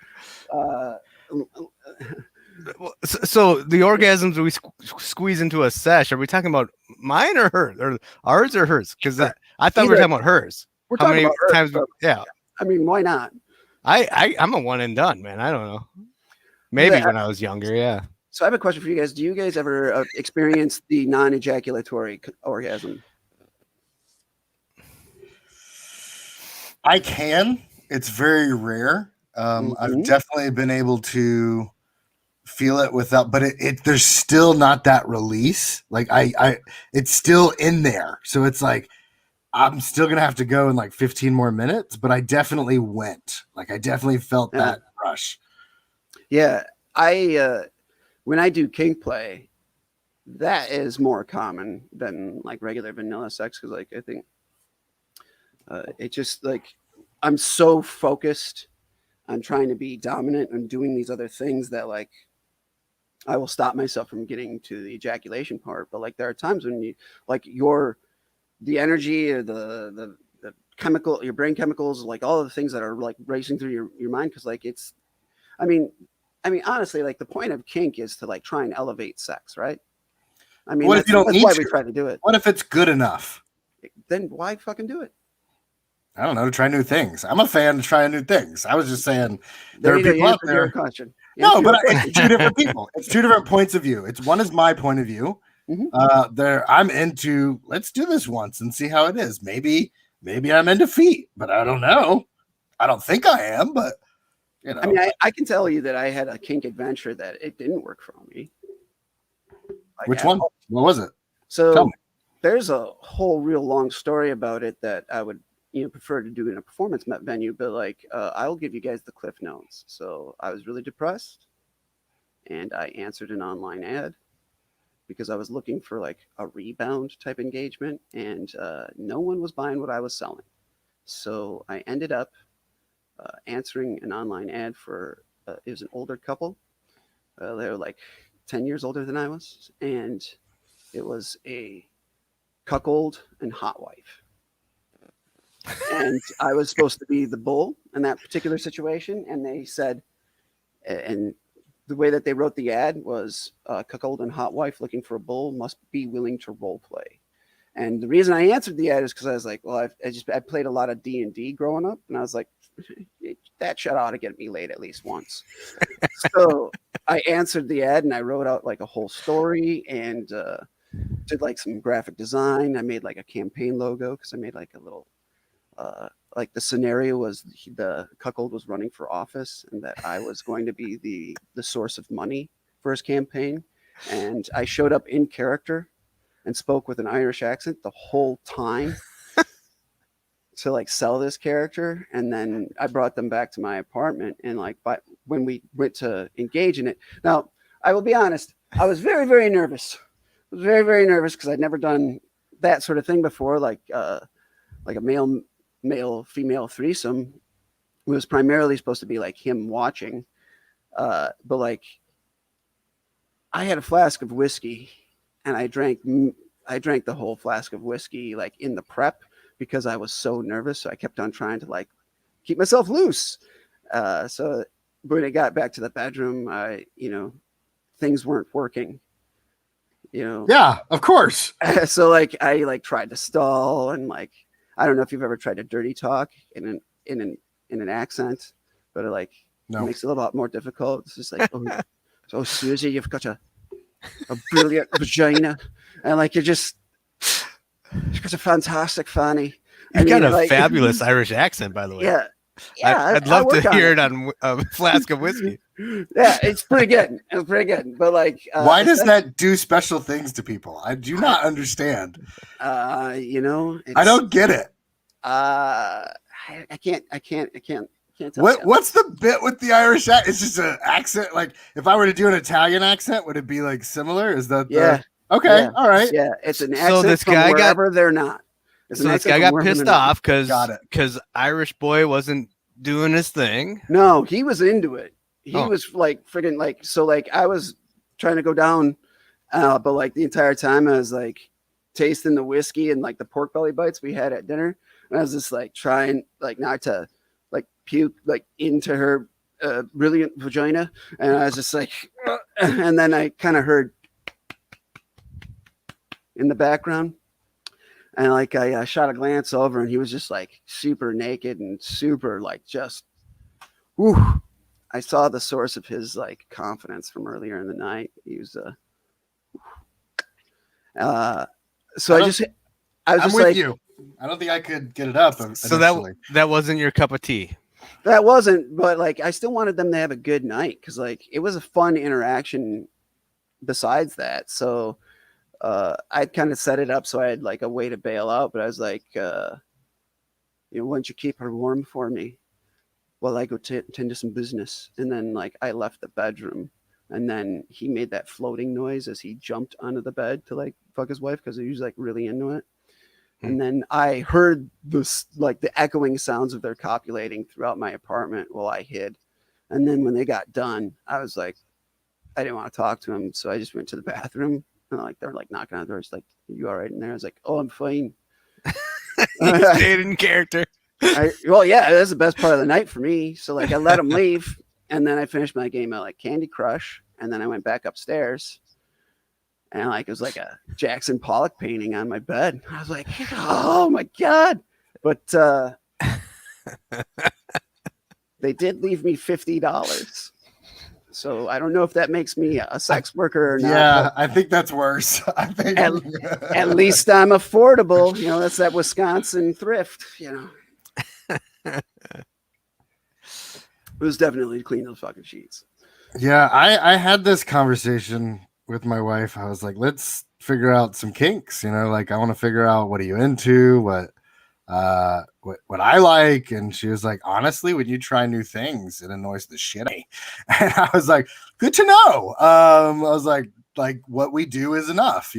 So the orgasms we squeeze into a sesh, are we talking about mine or hers, or ours or hers? Because I thought we were talking about hers. We're talking about hers, yeah. I mean, why not? I'm a one and done, man. I don't know. Maybe when I was younger, yeah. So I have a question for you guys. Do you guys ever experience the non-ejaculatory orgasm? I can. It's very rare. I've definitely been able to feel it without, but there's still not that release. Like it's still in there. So it's like, I'm still going to have to go in like 15 more minutes, but I definitely went. Like I definitely felt that rush. Yeah. When I do kink play, that is more common than like regular vanilla sex. Cause like, I think it just like, I'm so focused on trying to be dominant and doing these other things that like, I will stop myself from getting to the ejaculation part. But like, there are times when you like the energy or the chemical, your brain chemicals, like all of the things that are like racing through your mind. Cause like I mean, honestly, like the point of kink is to like try and elevate sex, right? I mean, what if you don't need why to? we try to do it. What if it's good enough? Then why fucking do it? I don't know, to try new things. I'm a fan of trying new things. I was just saying there are people out there. No, but it's 2 different people. It's 2 different points of view. One is my point of view. I'm into, let's do this once and see how it is. Maybe I'm into feet, but I don't know. I don't think I am, but you know. I mean, I can tell you that I had a kink adventure that it didn't work for me. Which one? What was it? Tell So me. there's a whole real long story about it that I would prefer to do in a performance venue, but like I'll give you guys the cliff notes. So I was really depressed, and I answered an online ad because I was looking for like a rebound type engagement, and no one was buying what I was selling. So I ended up answering an online ad for it was an older couple. They were like 10 years older than I was, and it was a cuckold and hot wife. And I was supposed to be the bull in that particular situation. And they said, and the way that they wrote the ad was cuckold and hot wife looking for a bull must be willing to role play. And the reason I answered the ad is because I was like, well, I played a lot of D&D growing up, and I was like, that shit ought to get me laid at least once. So I answered the ad, and I wrote out like a whole story and did like some graphic design. I made like a campaign logo because I made like a little like the scenario was the cuckold was running for office and that I was going to be the source of money for his campaign. And I showed up in character and spoke with an Irish accent the whole time to like sell this character. And then I brought them back to my apartment, and like when we went to engage in it. Now, I will be honest, I was very, very nervous. I was very, very nervous because I'd never done that sort of thing before, like a male female threesome. It was primarily supposed to be like him watching, but like I had a flask of whiskey, and I drank the whole flask of whiskey like in the prep because I was so nervous. So I kept on trying to like keep myself loose. So when it got back to the bedroom, things weren't working. Yeah, of course. So like I like tried to stall, and like I don't know if you've ever tried to dirty talk in an accent, but it like No. it makes it a little bit more difficult. It's just like, oh Susie, you've got a brilliant vagina, and like you've got a fantastic fanny. You've got a like, fabulous Irish accent, by the way. Yeah. I'd love to hear it on a flask of whiskey. Yeah, it's pretty good. It's pretty good. But like, why does that do special things to people? I do not understand. I don't get it. I can't tell you. What's the bit with the Irish accent? It's just an accent. Like if I were to do an Italian accent, would it be like similar? Is that okay? Yeah. All right. Yeah, it's an accent So this from guy wherever they're not. So this guy got pissed off because Irish boy wasn't doing his thing. No, he was into it. He was like friggin' like, so like I was trying to go down, but like the entire time I was like tasting the whiskey and like the pork belly bites we had at dinner. And I was just like trying like not to like puke like into her brilliant vagina. And I was just like, and then I kind of heard in the background. And like I shot a glance over, and he was just like super naked and super like just, whew. I saw the source of his like confidence from earlier in the night. He was so I was I'm just with like, you. I don't think I could get it up. So that wasn't your cup of tea. That wasn't, but like I still wanted them to have a good night because like it was a fun interaction besides that. So I'd kind of set it up so I had like a way to bail out, but I was like, why don't you keep her warm for me while I go tend to some business? And then like I left the bedroom, and then he made that floating noise as he jumped onto the bed to like fuck his wife because he was like really into it. And then I heard this like the echoing sounds of their copulating throughout my apartment while I hid. And then when they got done, I was like, I didn't want to talk to him, so I just went to the bathroom. And like they're like knocking on the door. It's like, "Are you all right in there?" I was like, "Oh, I'm fine." You stayed in character. Well, yeah, that's the best part of the night for me. So like I let him leave, and then I finished my game at like Candy Crush, and then I went back upstairs, and like it was like a Jackson Pollock painting on my bed. I was like, "Oh my god!" But they did leave me $50. So I don't know if that makes me a sex worker or not. Yeah, I think that's worse. I think at least I'm affordable. That's that Wisconsin thrift. It was definitely to clean those fucking sheets. Yeah, I had this conversation with my wife, I was like, let's figure out some kinks, like I want to figure out what are you into, what I like. And she was like, honestly, when you try new things, it annoys the shit out of me. And I was like, good to know. I was like what we do is enough,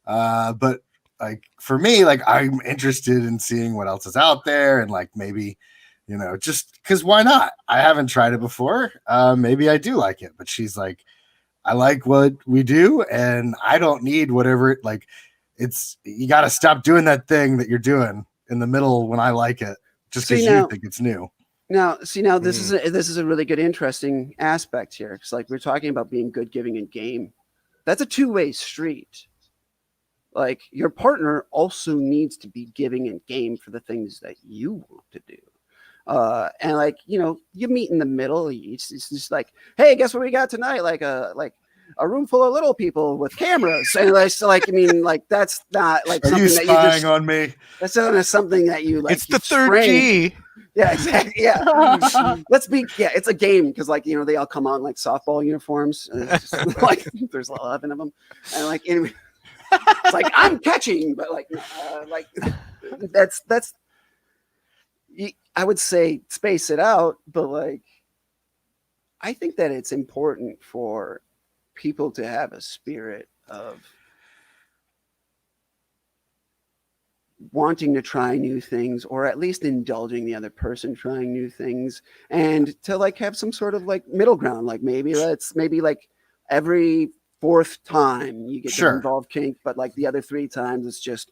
but like for me, like I'm interested in seeing what else is out there, and like maybe, just because why not? I haven't tried it before. Maybe I do like it. But she's like, I like what we do, and I don't need whatever. Like, you got to stop doing that thing that you're doing in the middle when I like it, just because you think it's new. Now, this is a really good, interesting aspect here. Because like we're talking about being good, giving, and game. That's a two-way street. Like your partner also needs to be giving and game for the things that you want to do. And like, you meet in the middle. It's just like, hey, guess what we got tonight? Like a room full of little people with cameras. And like, I mean, like that's not like Are something you that spying you just on me? That's not something that you like. It's the third G. Yeah, exactly. Yeah. It's a game because like, they all come out in like softball uniforms. And it's just, like there's 11 of them. And like, anyway, it's like I'm catching, but like that's I would say space it out, but like I think that it's important for people to have a spirit of wanting to try new things, or at least indulging the other person trying new things, and to like have some sort of like middle ground. Like maybe like every fourth time you get to involve kink, but like the other 3 times it's just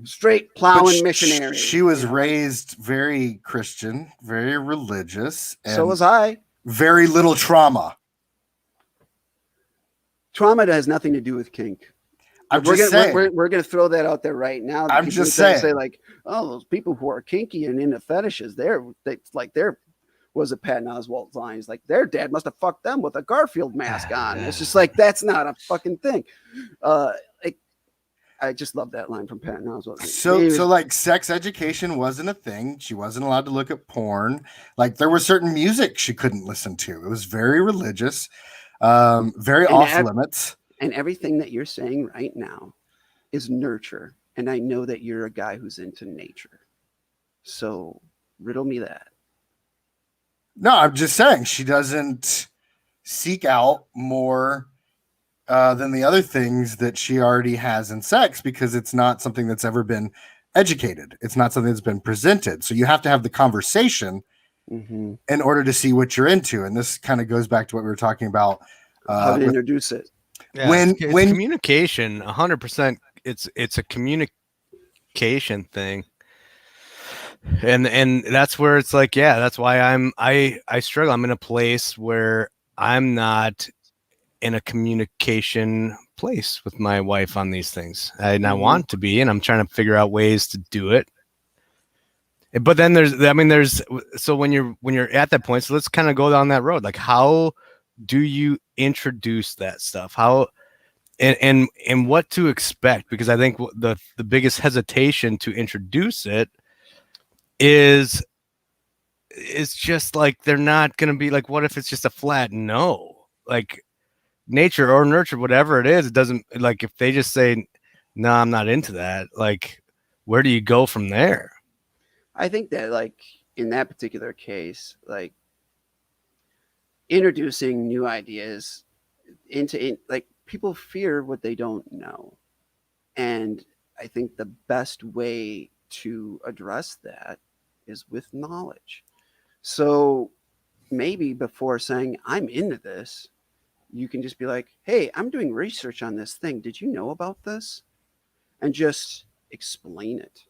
straight plowing missionary. She was raised very Christian, very religious, and so was I. Very little trauma. Trauma has nothing to do with kink. We're gonna throw that out there right now. I'm just saying. Say like, oh, those people who are kinky and into fetishes, there was a Patton Oswalt line. It's like their dad must have fucked them with a Garfield mask on. It's just like that's not a fucking thing. I just love that line from Patton Oswalt. So like sex education wasn't a thing. She wasn't allowed to look at porn. Like there was certain music she couldn't listen to. It was very religious, very off limits. And everything that you're saying right now is nurture. And I know that you're a guy who's into nature. So riddle me that. No, I'm just saying she doesn't seek out more than the other things that she already has in sex, because it's not something that's ever been educated. It's not something that's been presented. So you have to have the conversation in order to see what you're into. And this kind of goes back to what we were talking about. How to introduce it. Yeah, when communication, 100%, it's a communication thing. And that's where it's like, yeah, that's why I struggle. I'm in a place where I'm not in a communication place with my wife on these things. I want to be, and I'm trying to figure out ways to do it. But then so when you're at that point, so let's kind of go down that road. Like, how do you introduce that stuff? How and what to expect? Because I think the biggest hesitation to introduce it is just like, they're not going to be like, what if it's just a flat no? Like nature or nurture, whatever it is, it doesn't, like, if they just say, no, I'm not into that, like, where do you go from there? I think that like in that particular case, like introducing new ideas into like, people fear what they don't know. And I think the best way to address that is with knowledge. So maybe before saying I'm into this, you can just be like, hey, I'm doing research on this thing. Did you know about this? And just explain it.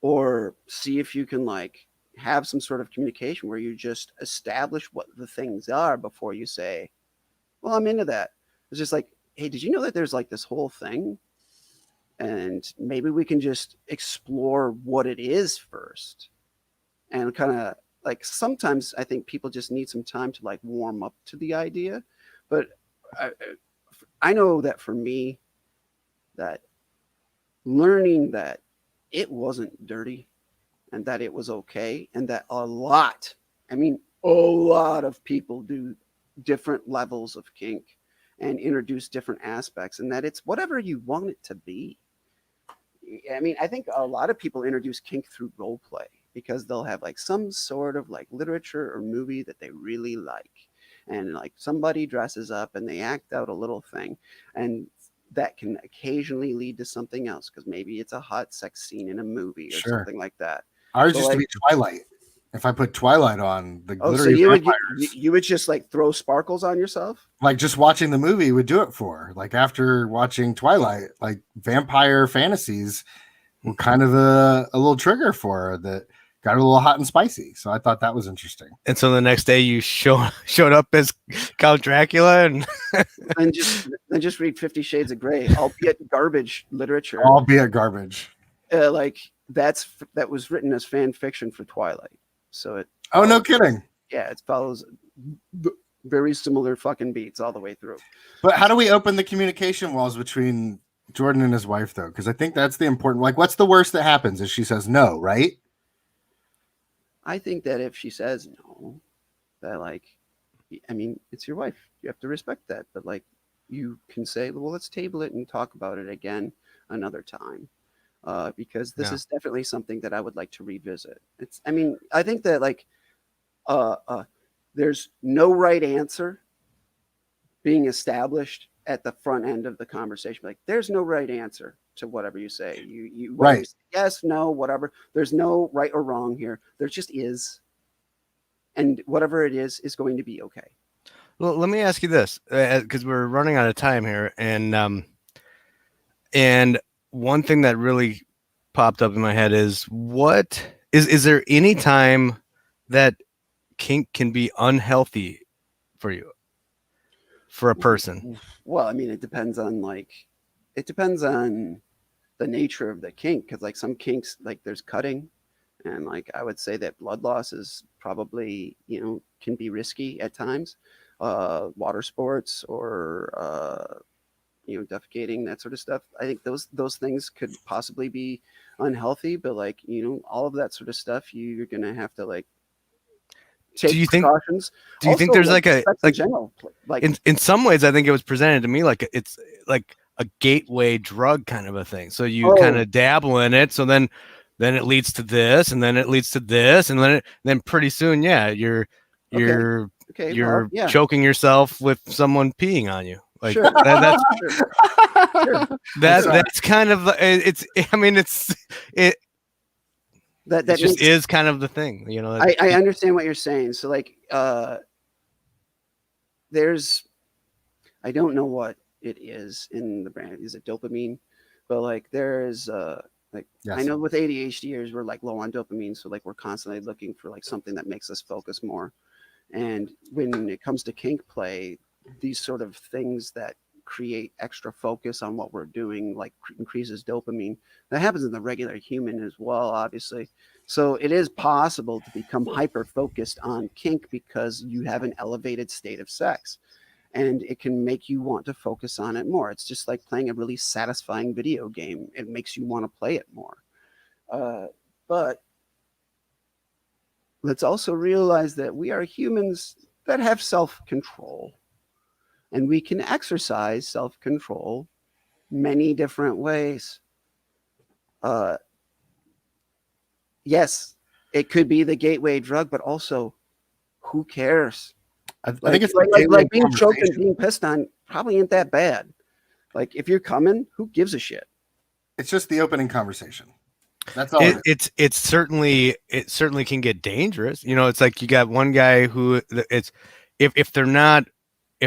Or see if you can like have some sort of communication where you just establish what the things are before you say, well, I'm into that. It's just like, hey, did you know that there's like this whole thing? And maybe we can just explore what it is first. And kind of like, sometimes I think people just need some time to like warm up to the idea. But I know that for me, that learning that it wasn't dirty and that it was okay, and that a lot of people do different levels of kink, and introduce different aspects, and that it's whatever you want it to be. I mean, I think a lot of people introduce kink through role play because they'll have like some sort of like literature or movie that they really like. And like somebody dresses up and they act out a little thing. And that can occasionally lead to something else because maybe it's a hot sex scene in a movie or Sure. something like that. Ours So used to like, be Twilight. If I put Twilight on, the oh, so glittery you would vampires, you would just like throw sparkles on yourself? like just watching the movie would do it for. Like after watching Twilight, like vampire fantasies were kind of a little trigger for her that got her a little hot and spicy. So I thought that was interesting. And so the next day you showed up as Count Dracula and And just read 50 Shades of Grey, albeit garbage literature. Albeit garbage. Like that was written as fan fiction for Twilight. So it. Oh, no kidding. Yeah, it follows very similar fucking beats all the way through. But how do we open the communication walls between Jordan and his wife, though? Because I think that's the important. Like, what's the worst that happens if she says no, right? I think that if she says no, that like, I mean, it's your wife. You have to respect that. But like, you can say, well, let's table it and talk about it again another time. Because this is definitely something that I would like to revisit. I mean, I think that like, there's no right answer being established at the front end of the conversation. Like, there's no right answer to whatever you say. You right? Say yes, no, whatever. There's no right or wrong here. There just is, and whatever it is going to be okay. Well, let me ask you this, because we're running out of time here, and one thing that really popped up in my head is is there any time that kink can be unhealthy for you, for a person? Well, I mean, it depends on the nature of the kink, because like some kinks, like there's cutting, and like I would say that blood loss is probably, can be risky at times. Water sports or defecating, that sort of stuff. I think those things could possibly be unhealthy, but like, all of that sort of stuff, you're gonna have to like take precautions. Do you think there's like in general, like in some ways, I think it was presented to me like it's like a gateway drug kind of a thing. So you kind of dabble in it, so then it leads to this, and then it leads to this, and then pretty soon, you're choking yourself with someone peeing on you. Like sure. That's sure. That's kind of it just is kind of the thing, I understand what you're saying. So like there's, I don't know what it is in the brand. Is it dopamine? But like there is like, yes. I know with ADHDers we're like low on dopamine, so like we're constantly looking for like something that makes us focus more. And when it comes to kink play, these sort of things that create extra focus on what we're doing, like increases dopamine. That happens in the regular human as well, obviously. So it is possible to become hyper focused on kink because you have an elevated state of sex, and it can make you want to focus on it more. It's just like playing a really satisfying video game. It makes you want to play it more. But let's also realize that we are humans that have self-control. And we can exercise self-control many different ways. Yes, it could be the gateway drug, but also, who cares? I think it's like being choked and being pissed on probably ain't that bad. Like if you're coming, who gives a shit? It's just the opening conversation. That's all. It certainly can get dangerous. It's like you got one guy who it's if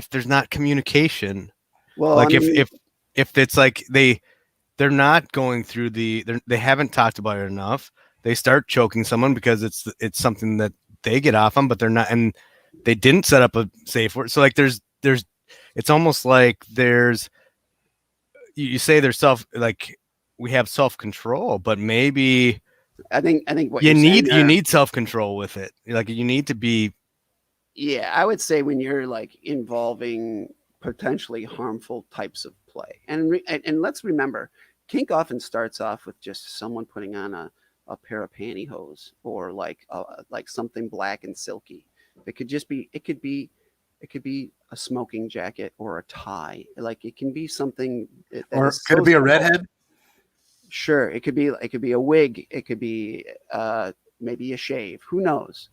there's not communication, well, like if it's like they're not going through they haven't talked about it enough, they start choking someone because it's something that they get off on, but they're not, and they didn't set up a safe word. So like there's it's almost like you say there's we have self-control, but maybe I think what you need self-control with it. Like you need to be. Yeah, I would say when you're like involving potentially harmful types of play, and let's remember, kink often starts off with just someone putting on a pair of pantyhose or like something black and silky. It could be It could be a smoking jacket or a tie. Like it can be something that Or is could so it be a simple. redhead? Sure, it could be a wig. It could be maybe a shave. Who knows?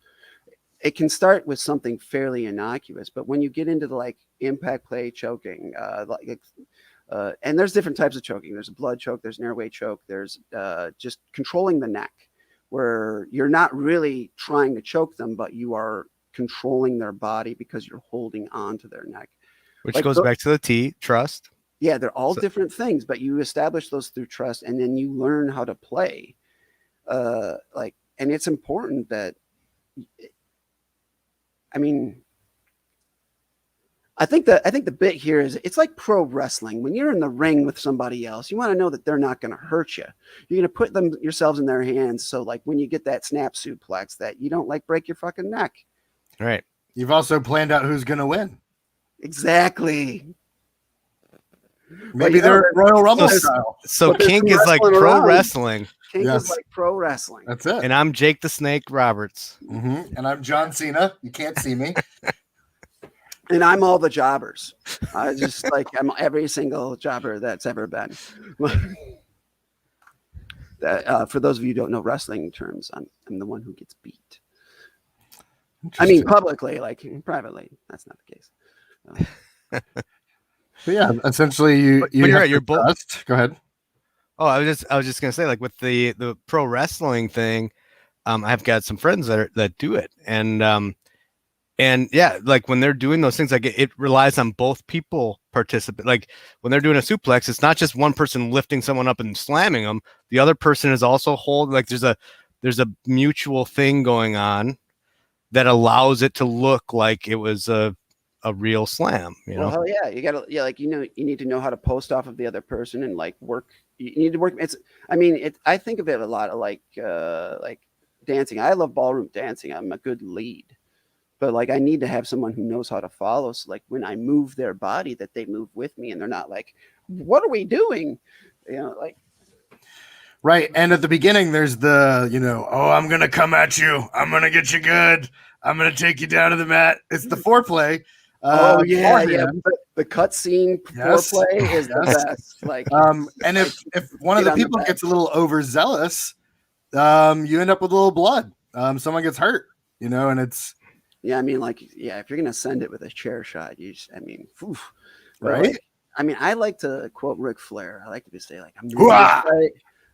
It can start with something fairly innocuous, but when you get into the like impact play choking, and there's different types of choking. There's a blood choke. There's an airway choke. There's just controlling the neck, where you're not really trying to choke them, but you are controlling their body because you're holding on to their neck. Which Like goes back to the T, trust. Yeah, they're all So- different things, but you establish those through trust, and then you learn how to play. And it's important that, I mean, I think the bit here is it's like pro wrestling. When you're in the ring with somebody else, you want to know that they're not going to hurt you. You're going to put them yourselves in their hands, so like when you get that snap suplex, that you don't like break your fucking neck. Right. You've also planned out who's going to win. Exactly. Maybe you know, they're Royal Rumble so- style. So But there's Kink some is like wrestling pro around. wrestling, Kink Yes. is like pro wrestling, That's it. and I'm Jake the Snake Roberts. And I'm John Cena. You can't see me. and I'm all the jobbers. I just like I'm every single jobber that's ever been. For those of you who don't know wrestling terms, I'm the one who gets beat. I mean, publicly, like privately, that's not the case. But yeah, essentially, you But you're have right, to you're both- trust. Go ahead. Oh, I was just gonna say, like with the pro wrestling thing, I've got some friends that do it, and yeah, like when they're doing those things, like it relies on both people participate. Like when they're doing a suplex, it's not just one person lifting someone up and slamming them. The other person is also holding. Like there's a mutual thing going on that allows it to look like it was a real slam. You know? Well, hell yeah, you gotta you need to know how to post off of the other person and like work. You need to work. I think of it a lot of like dancing. I love ballroom dancing. I'm a good lead, but like I need to have someone who knows how to follow. So like when I move their body, that they move with me, and they're not like, "What are we doing?" Like. Right. And at the beginning, there's the, oh, I'm going to come at you. I'm going to get you good. I'm going to take you down to the mat. It's the foreplay. Yeah. beforehand. The cutscene Yes. foreplay is the Yes. best. Like, And if one of the Get on the people back. gets a little overzealous, you end up with a little blood. Someone gets hurt, and it's yeah, I mean, like, yeah, if you're gonna send it with a chair shot, oof. But, right. like, I like to quote Ric Flair. I like to just say, like, I'm doing Hoo-ah! this right.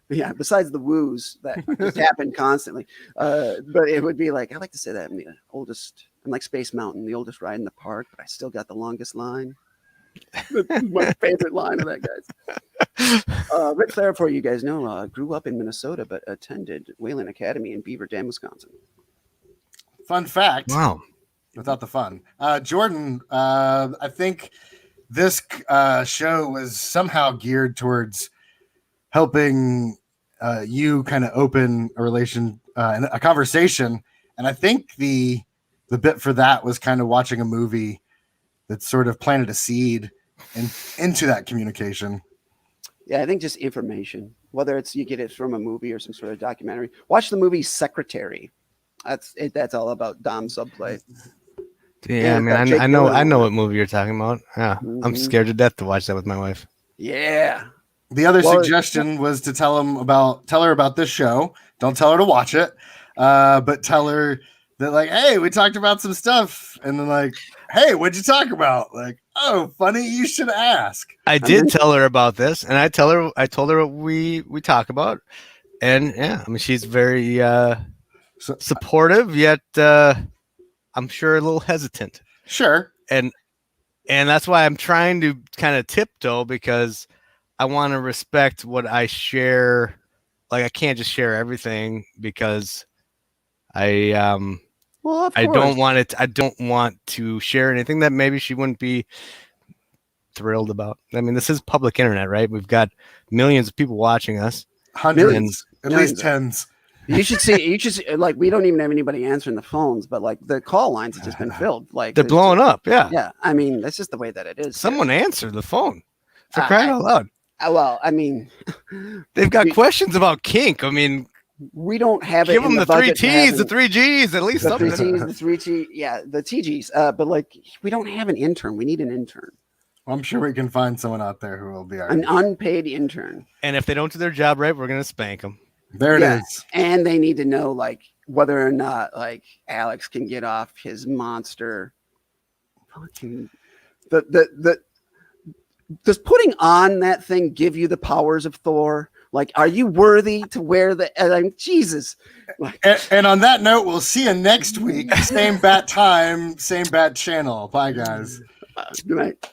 Yeah, besides the woos that just happen constantly. But it would be like, I like to say that I'm the oldest, I'm like Space Mountain, the oldest ride in the park, but I still got the longest line. That's my favorite line of that, guys. Ric Flair, for you guys know, grew up in Minnesota, but attended Wayland Academy in Beaver Dam, Wisconsin. Fun fact. Wow. Without the fun. Jordan, I think this show was somehow geared towards helping you kind of open a relation, a conversation. And I think the bit for that was kind of watching a movie that sort of planted a seed into that communication. Yeah, I think just information, whether it's you get it from a movie or some sort of documentary. Watch the movie Secretary. That's all about Dom subplay. Yeah, I mean, I know what movie you're talking about. Yeah, I'm Mhm. scared to death to watch that with my wife. Yeah. The other Well, suggestion was to tell her about this show. Don't tell her to watch it, but tell her that, like, hey, we talked about some stuff, and then like, hey, what'd you talk about? Like, oh, funny, you should ask. I did tell her about this, and I told her what we talk about, and yeah, I mean, she's very supportive, yet I'm sure a little hesitant. Sure. And that's why I'm trying to kind of tiptoe, because I want to respect what I share. Like, I can't just share everything, because I don't want it. I don't want to share anything that maybe she wouldn't be thrilled about. I mean, this is public internet, right? We've got millions of people watching us. Hundreds, at Millions. least tens. You should see, like, we don't even have anybody answering the phones, but like the call lines have just been filled. Like They're blowing up. Yeah. Yeah. I mean, that's just the way that it is. Someone answered the phone, for crying out loud. Well, I mean, They've got questions about kink. I mean, we don't have it. Give in them the three budget to have T's, the three G's, at least the three something. T's, the three G, yeah, the TGs. But like, we don't have an intern. We need an intern, I'm sure we can find someone out there who will be our an unpaid intern. And if they don't do their job right, we're gonna spank them. There it Yeah. is. And they need to know like whether or not like Alex can get off his monster. Fucking the does putting on that thing give you the powers of Thor? Like, are you worthy to wear the? Jesus. Like, And on that note, we'll see you next week. Same bat time, same bat channel. Bye, guys. good night.